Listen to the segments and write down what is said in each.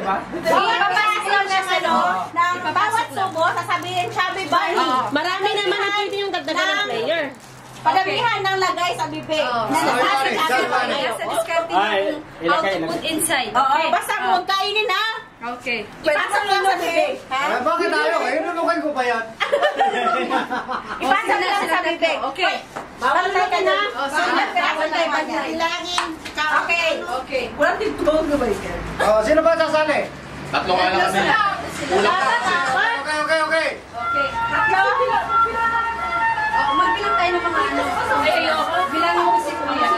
ba? Ipapasok lang na bawat subo, sasabihin Chubby Bunny. Marami naman na pwede yung dagdagan ng player. Padamihan ng lagay sa bibig. Nasa discarding how to put inside. Basta huwag kainin ha. Okay. Ipasok lang sa bibig. Bakit tayo? Inunukan ko pa yan. Ipasok lang sa bibig. Okay. Bawal ka na. Ilangin. Okay. Okay. Walang titulog na ba yan? Sino ba sasali? Tatlo ka lang kami. Ulang ka. Okay. Okay. Magbilang tayo ng mga ano. Bilang mo si Kuya.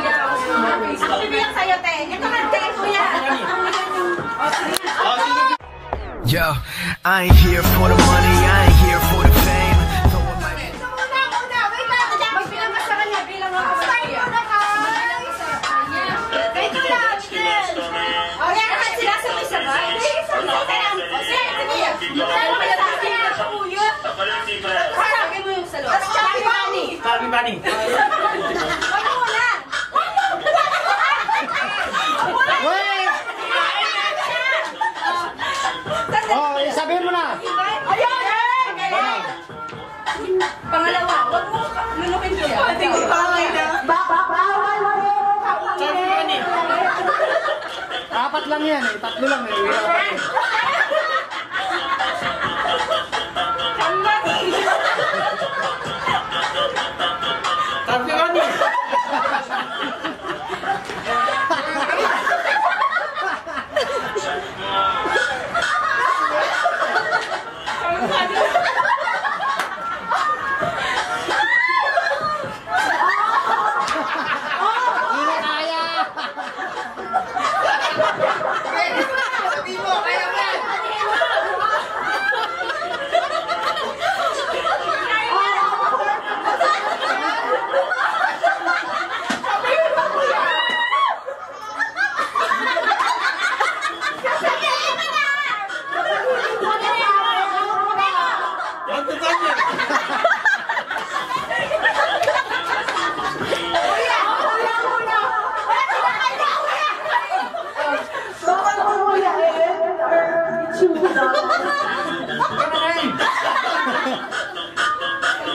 Ako bibilang sa'yo, te. Ito ka, te, Kuya. Yo, I ain't here for the money, I ain't here for the fame. Wait lang. Magbilang ka sa kanya. Bilang ako sa Kuya. Ito lang. O, yan naman sila sumisabay. Sabi mo yung salo. Chubby Bunny. Chubby Bunny. Wala muna. Wait! Sabihin mo na. Ayun! Pangalawa, huwag mo lunukin ko yan. Bawal mo. Apat lang yan eh. Tatlo lang eh.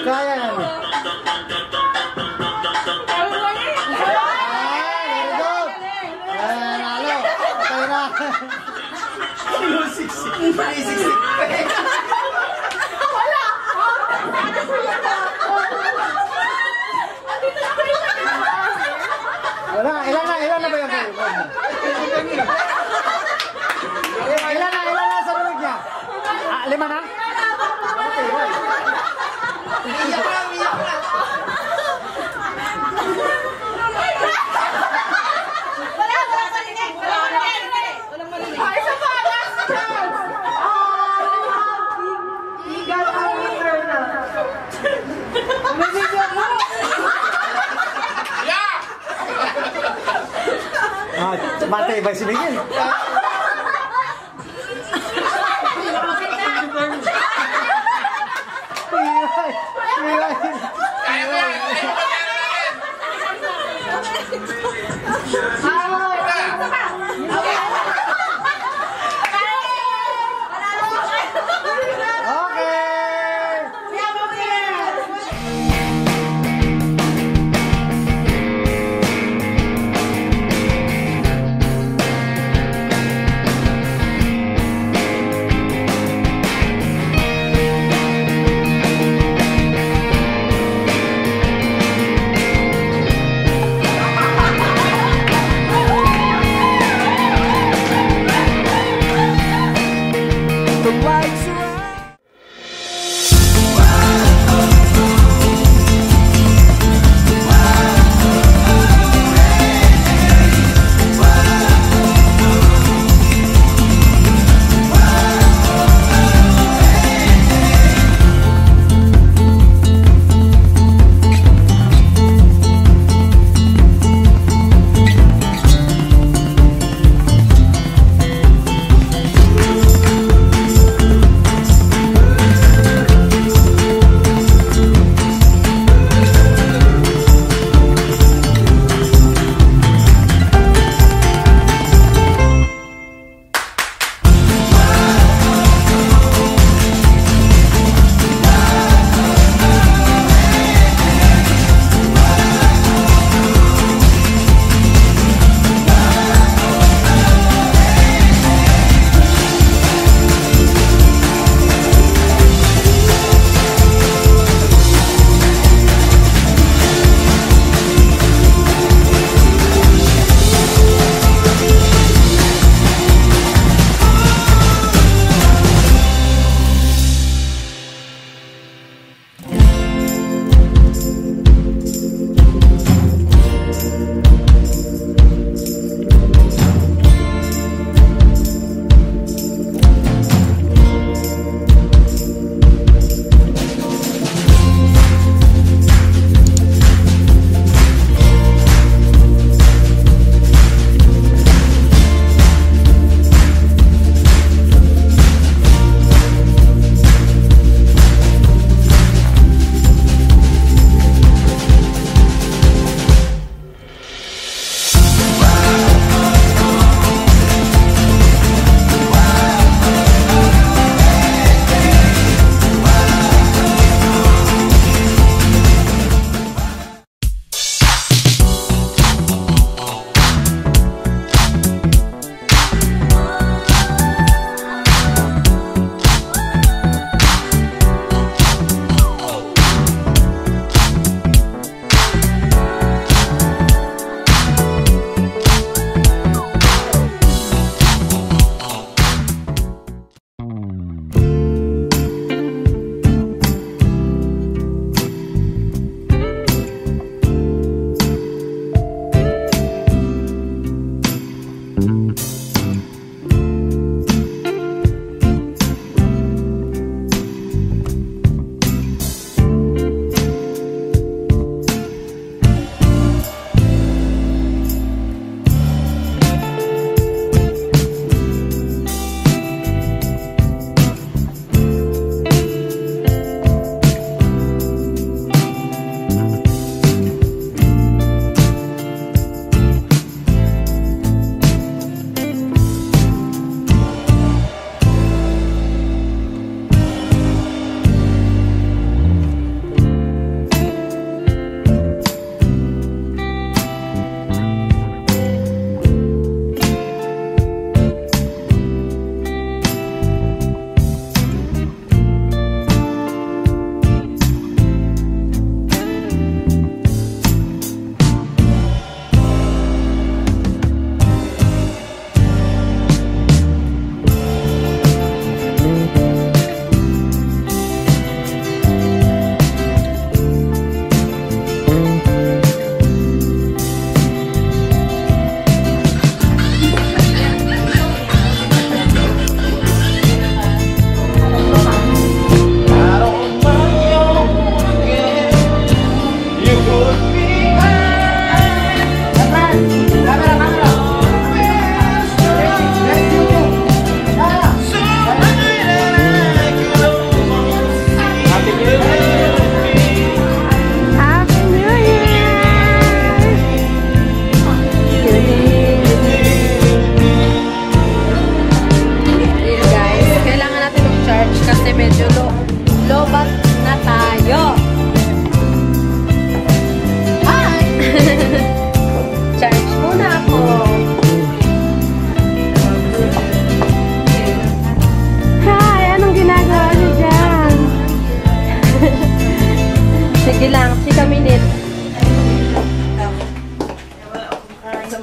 Kaya yan. Very good. Nalo. Okay na. Wala. Ilan na ba yung Ilan na sa lulog niya? 5 na? Matay ba si Miguel?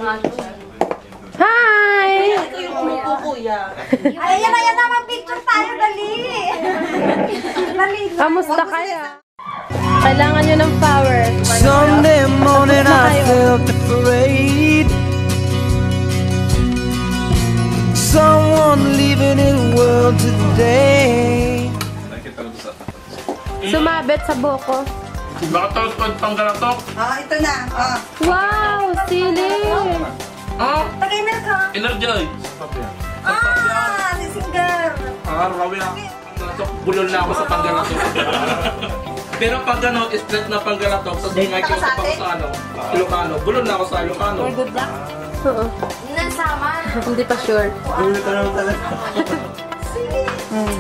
Hi! Ayan na, mag-picture tayo, dali. Kamusta kaya? Kailangan nyo ng power. Sunday morning I felt afraid. Someone living in the world today. Sumabit sa buko. Bakit tapos pagpanggalatok? Ito na. Wow! Sili! Tagay-mer ka. Energy. Si singer. Rawi na. Bulol na ako sa panggalatok. Pero pag ano, straight na panggalatok, tapos may makikita pa ako sa ano, Ilocano. Bulol na ako sa Ilocano. Good luck. Oo. Nasama. Hindi pa sure.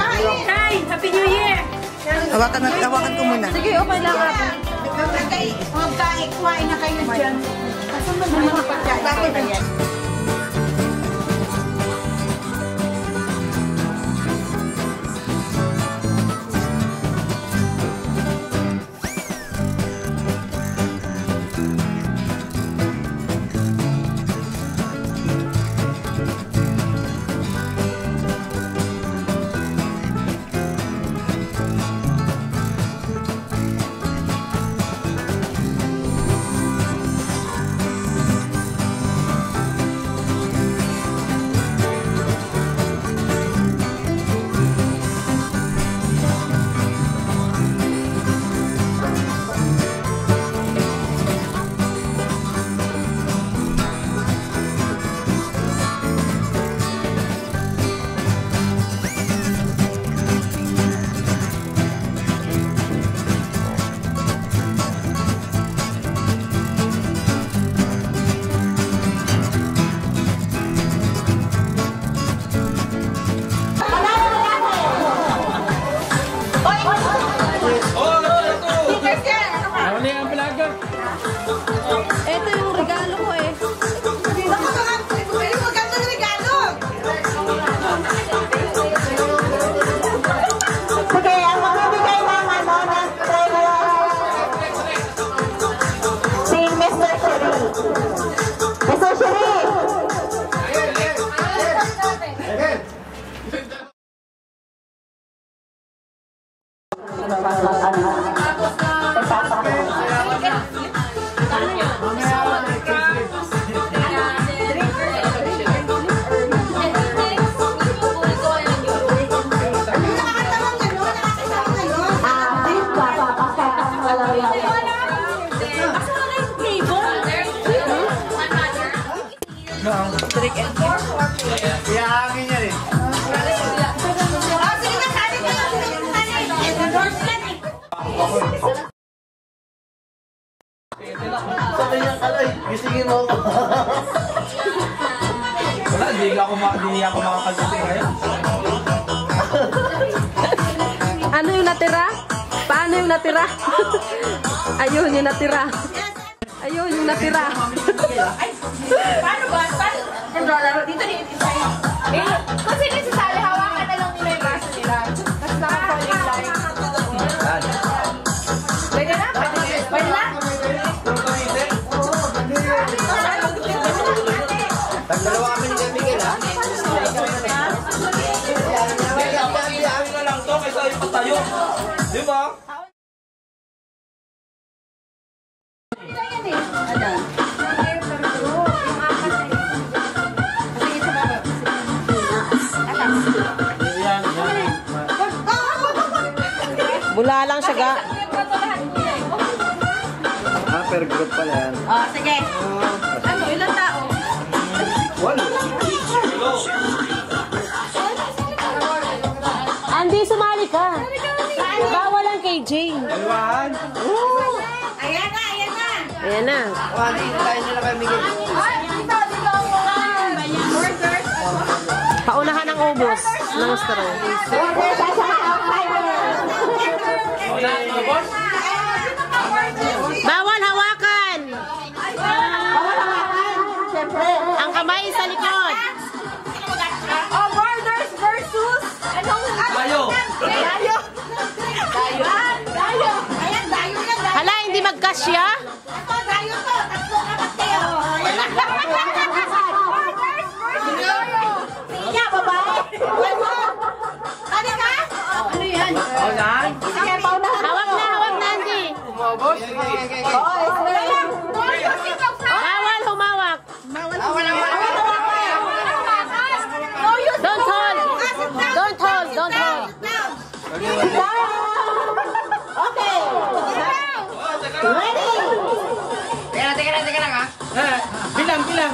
Hi! Happy New Year! Hawakan ko muna. Sige, okay lang ako. Kuhain na kayo dyan. Kasi mga pagkain. Ito yung regalo ko eh. Sige, ang magbibigay ng ng si Mr. Sherry. Mr. Sherry! Iyahangin niya rin. Sige na, sabi ko. Sabi niya kalay, gisingin mo ako. Wala, hindi ako makakagising ngayon. Ano yung natira? Paano yung natira? Ayun yung natira. Ayun yung natira. Paano ba? Paano? Dito ni Isay. Kung sino sasali, hawakan na lang nila yung baso nila. Tapos naka-falling line. Pwede na? Pwede na? Tagdalawa kami ni Miguel, ha? Iyahangin na lang to kaysa ipatayo. Di ba? Bula lang siya ga. Per group pala yan. Sige. Ano, ilang tao? Walo. Andy, sumali ka. Bawal ang KJ. Dalawahan. Ayan na, ayan na. Ayan na. Hindi na tayo nila kay Miguel. Dito ang mga workers. Paunahan ang ubos ng straw. Workers at saka Bawal hawakan. Siyempre. Ang kamay sa likod. Borders versus anong Dayo. Dayo. Dayo. Ayan, dayo na. Hala, hindi magkasya? Ito, dayo to. Tatlo kapag kayo. Bilang, bilang.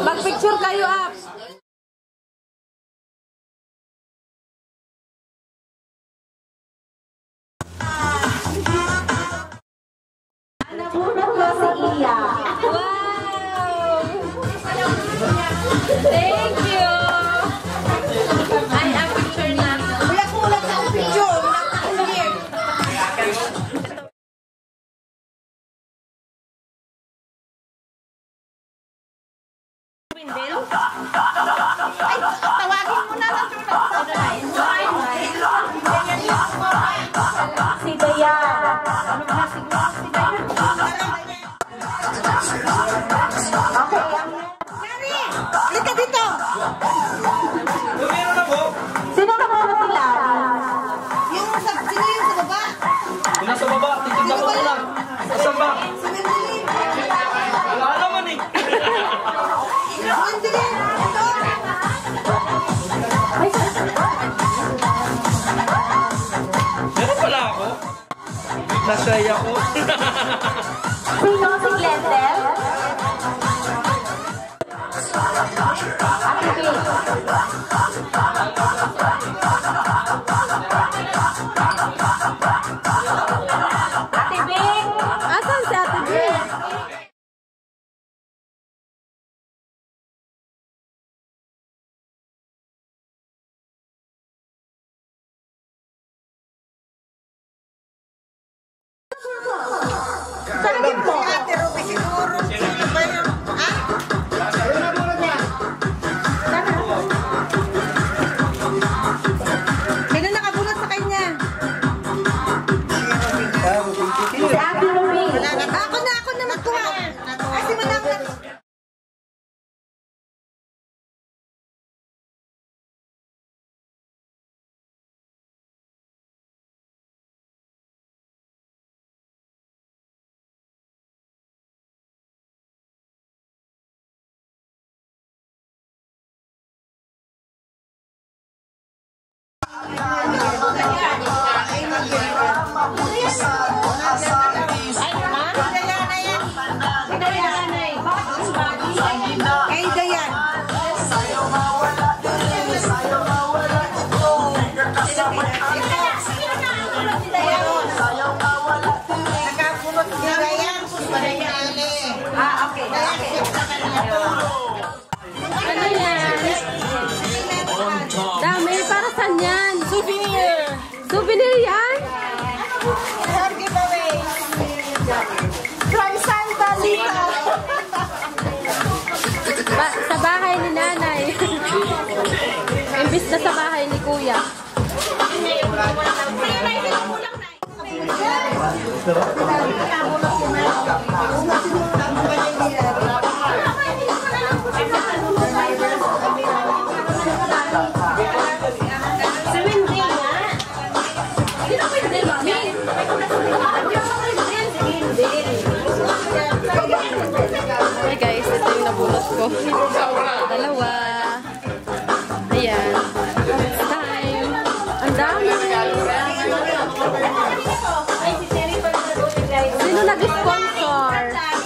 Mag-picture kayo, up. Nabunan ko si Iya. Wow! Thank you! Ay, ang picture na. Ulat-ulat na ang picture. Ay, tawagin mo na lang. Si Dayan. Okay. Nari, halika dito. Nasay ako. Sino si Glendel? Ate Pink. Ate Pink. Asan si Ate Pink? Sarapin mo. Ate Ruby siguro. Sino ba yun? Ha? Sino nakabunot sa kanya? Si Ate Ruby. Ako na magkuha. Kasi mo na ako. Kay Dayan. Nakabunot si Dayan. Okay. Ano yan? Dami, para saan yan? Souvenir. Souvenir yan? For giveaway. From Santa Lita. Sa bahay ni nanay. Imbis na sa bahay ni kuya. Hey guys, ito yung nabulot ko. Dalawa. Ayan. It's time. Ang dami. Sino nag-sponsor?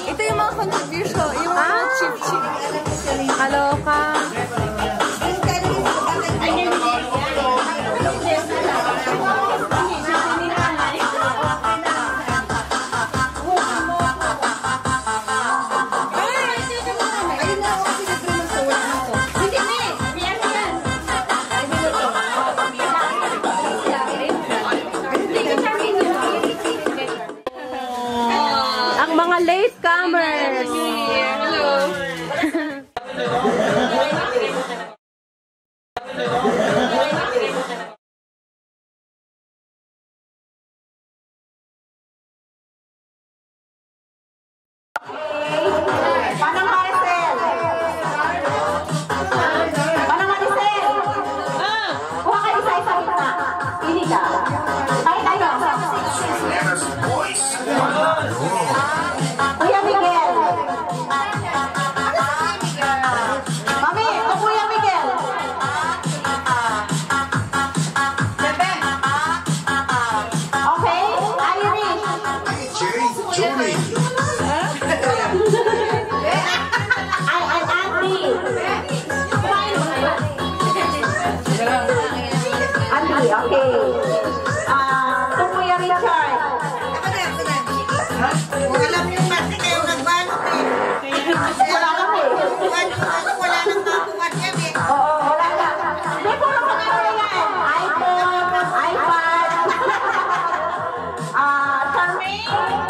Ito yung mga contribution. Yung mga chip-chip. Kaloka. Ang mga latecomers. Hello. Manang Maricel. Manang Maricel. Kuha ka isa-isa gitna. Pili ka. Kahit tayo. Kuya Miguel. Mami, ito Kuya Miguel. Okay? Irish. I'm Andy. Andy, okay. Ito Kuya Richard. Alam niyo kasi kayo nagbalot eh. Wala lang eh. Wala nang makuha niya eh. Oo, wala lang. Hindi, puro mga ano yan. iPhone, iPad, Charmaine,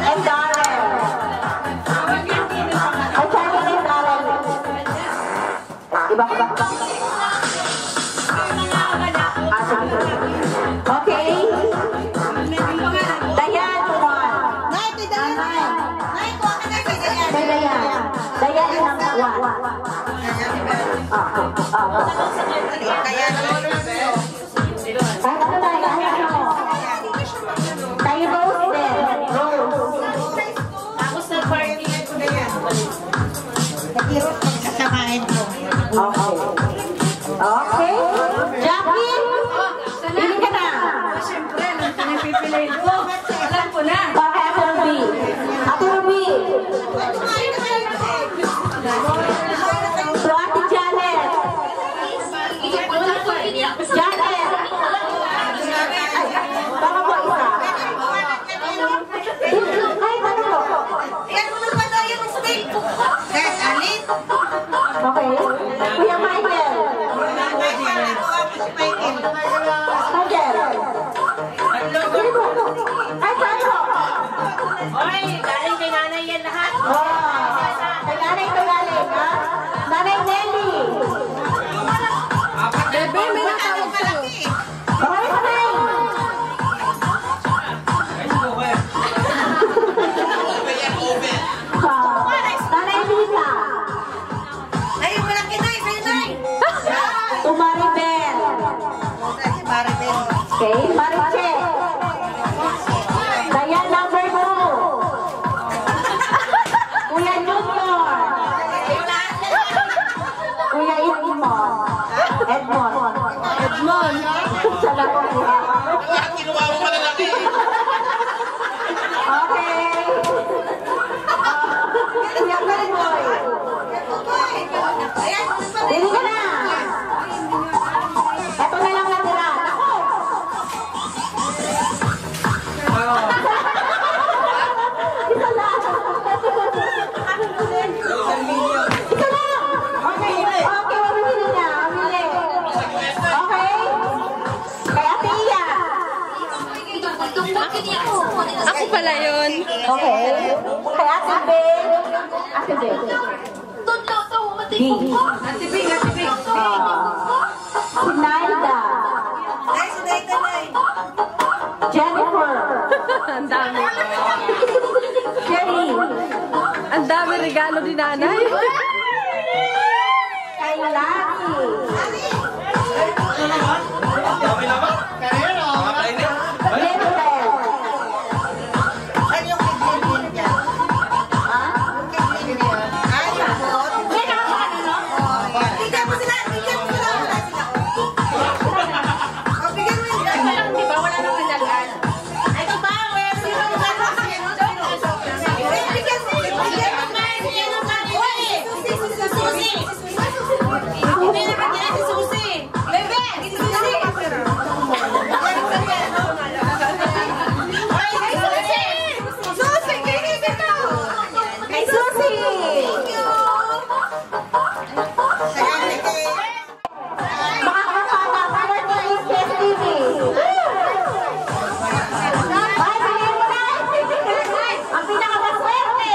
and Darren. Charmaine and Darren. Iba. Okay. Dayan, come on. Nay, kay Dayan. Nay, kuha ka na kay Dayan. Kay Dayan. Dayan is number 1. Dayan. Kahit ano tayo, kahit ano. Tayo Rose din. Rose. Ako sa party ko Dayan. Nag-irot pagkasamahin ko. Okay. pipiliin ko. Alam ko na. Okay, Ate Ruby. Ate Ruby. So, Ate Janet. Janet. Baka po isa. Ay, ano po? Okay. Kuya Michael. Michael. Ay, sa'yo. Oy, galing kay nanay yan lahat. Kay nanay ito galing, ha? Nanay Nelly. Bebe, may natawag sa'yo. Okay, nanay. Nanay Lisa. Umaribel. Okay, Mariche. Dayan number 2. Kuya Junior. Kuya Edmond. Edmond. Salamat. Okay. Kuya Playboy. Dili ka na. Ito na lang natira. Ako. Isa lang. Isa lang. Okay. Okay, mamili na. Mamili. Okay. Kay Ate Iya. Ako pala yun. Okay. Kay Ate Ben. Ate Ben. Ate Bing, Ate Bing. Si Naida. Jennifer. Ang dami. Sherry. Ang dami regalo ni nanay. Kay Lani. Jennifer. Di ba wala nang pinagaan? Kay Susie. Makakapata. Para sa Iskes TV. Bye, bilhin mo na. Ang pinakamaswerte.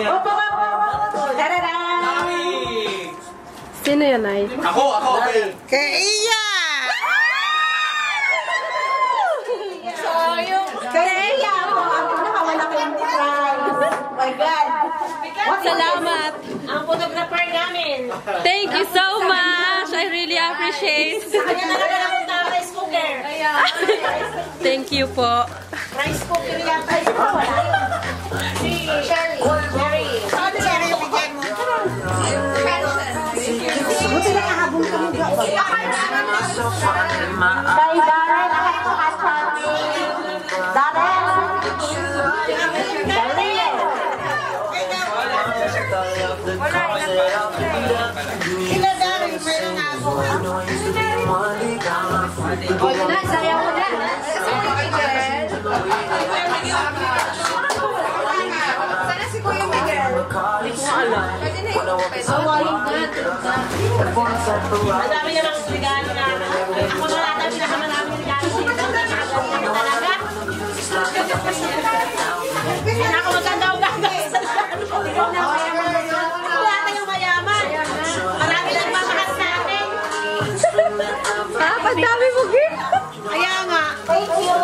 Opo, opo. Tararan. Sino yun, Nay? Ako. Kay Iya! Kaya ako ang pinakamalaking prize. Oh my God. Salamat. Ang photographer namin. Thank you so much. I really appreciate. Kanya na lang ang rice cooker. Thank you po. Rice cooker yan. Si Sherry. Sherry, bigyan mo. Kay Darren, akat ko kachami. Darren. Darren. Sila Darren, meron nga ako. Sayang mo na. Sana si Kuya Miguel. Hindi ko alam. Pwede na yung peso. Ang dami namang regalo na. Ako na lahat ang pinakamanaming regalo. Talaga? Hindi na ako maganda-uganda. Ikaw na mayaman. Wala tayong mayaman. Marami nagmamahal sa akin. Ha? Pagdami mo, Gil. Kaya nga. Thank you.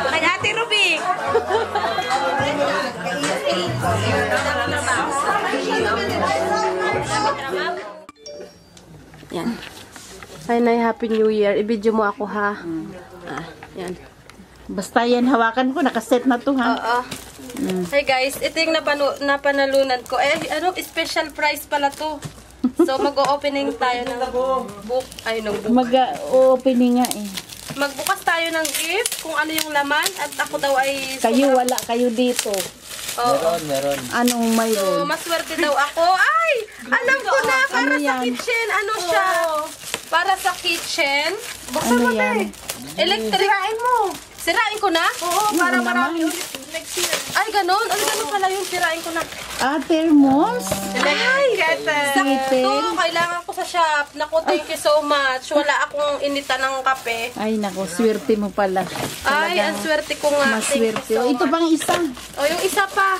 Kay Ate Ruby. Yan. Hi, Nay. Happy New Year. I-video mo ako, ha? Yan. Basta yan, hawakan ko. Nakaset na to, ha? Oo. Hey guys, ito yung napanalunan ko. Eh, ano, special prize pala to. So, mag-o-opening tayo ng book. Ay, ng book. Mag-opening nga eh. Magbukas tayo ng gift kung ano yung laman. At ako daw ay... Kayo, wala kayo dito. Oo. Meron. Anong So, mayroon? maswerte daw ako. Ay! Alam ko na! Para Ano sa yan? kitchen. Ano siya? Para sa kitchen. Buksan Ano mo, yan? te. Electric. Sirain mo. Sirain ko na? Oo, para marami ulit next year. Ay, ganun? Ano ganun pala yun? Sirain ko na. Thermos? Ay! Sakto! Kettle? Kailangan ko sa shop. Naku, thank you so much. Wala akong inita ng kape. Ay, nako, swerte mo pala. Ay, ang swerte ko nga. Thank Maswerte. you so Ito much. bang isa? O, yung isa pa.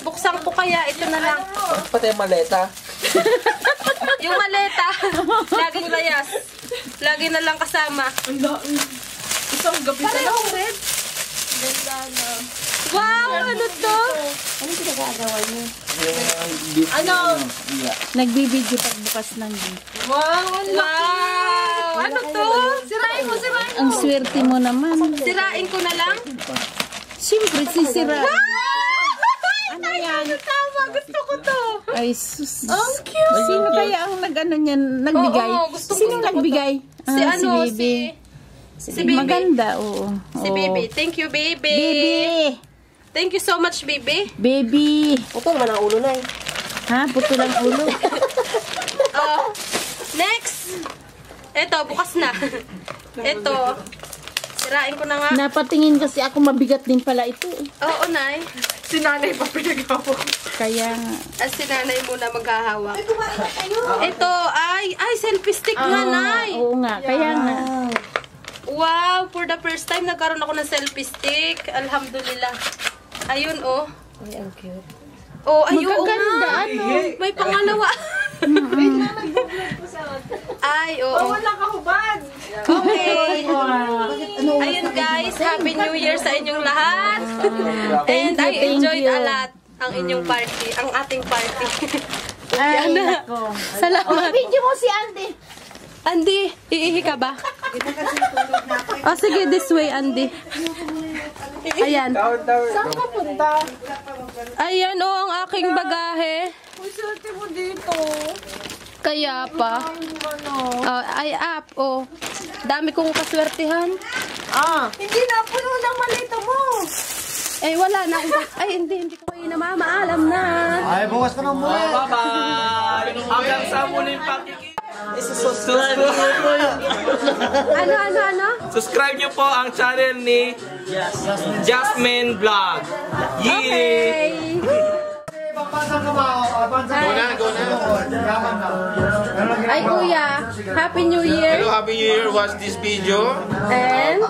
Buksan ko kaya. Ito na lang. Pati maleta. Yung maleta. Laging layas. Lagi na lang kasama. Isang gabi na lang. Red. Wow! Ano to? Nagbibidyo pagbukas ng gift. Wow! Ano to? Sirain mo, sirain mo. Ang swerte mo naman. Sirain ko na lang. Siyempre, sisira. Ano yan? Tama, gusto ko to. Ay, sus. Ang cute. Sino kaya ang nag-ano niyan, nagbigay? Oo, gusto Sino ko nagbigay? Si ano, Baby. si Baby. Maganda, oo. Si Oo. Baby. Thank you, Baby. Baby. Thank you so much, Baby. Baby. Puto naman ang ulo na eh. Ha? Puto lang ulo. Next. Ito, bukas na. Ito. Sirain ko na nga. Napatingin kasi ako, mabigat din pala ito. Oo, Nay. Si nanay pa pinagawa. Kaya nga. As si Nanay muna maghahawak. Ito, ay, selfie stick nga, Nay. Oo nga, kaya nga. Wow, for the first time, nagkaroon ako ng selfie stick. Alhamdulillah. Ayun, oh. Ay, ang cute. Oh, ayun, Magaganda, ano? May pangalawa. Ay, oo. Wala ka hubad. Okay. Ayun, guys. Happy New Year sa inyong lahat. And I enjoyed a lot ang inyong party. Ang ating party. Ay, nako. Salamat. Video mo si Andy. Andy, iihi ka ba? Oh, sige, this way, Andy. Ayan. Saan ka punta? Ayan, oh, ang aking bagahe. Uy, swerte mo dito. Kaya pa. Ay, up, oh. Dami kong kaswertihan. Hindi na puno ng malita mo. Eh, wala na. Ay, hindi ko namamaalam na. Ay, bukas ka nang muli. Bye-bye! Hanggang sa muling pakikita. Ano? Subscribe nyo po ang channel ni Jasmine Vlog. Yee! Okay. Papasan ka ba? Go na. Yaman na. Ay, kuya. Happy New Year. Hello, Happy New Year. Watch this video. And,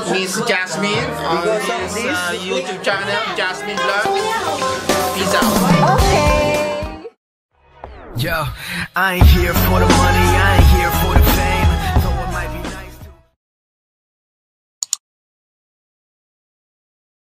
Miss Jasmine on this YouTube channel, Jasmine Vlog. Peace out. okay. Yo, I ain't here for the money, I ain't here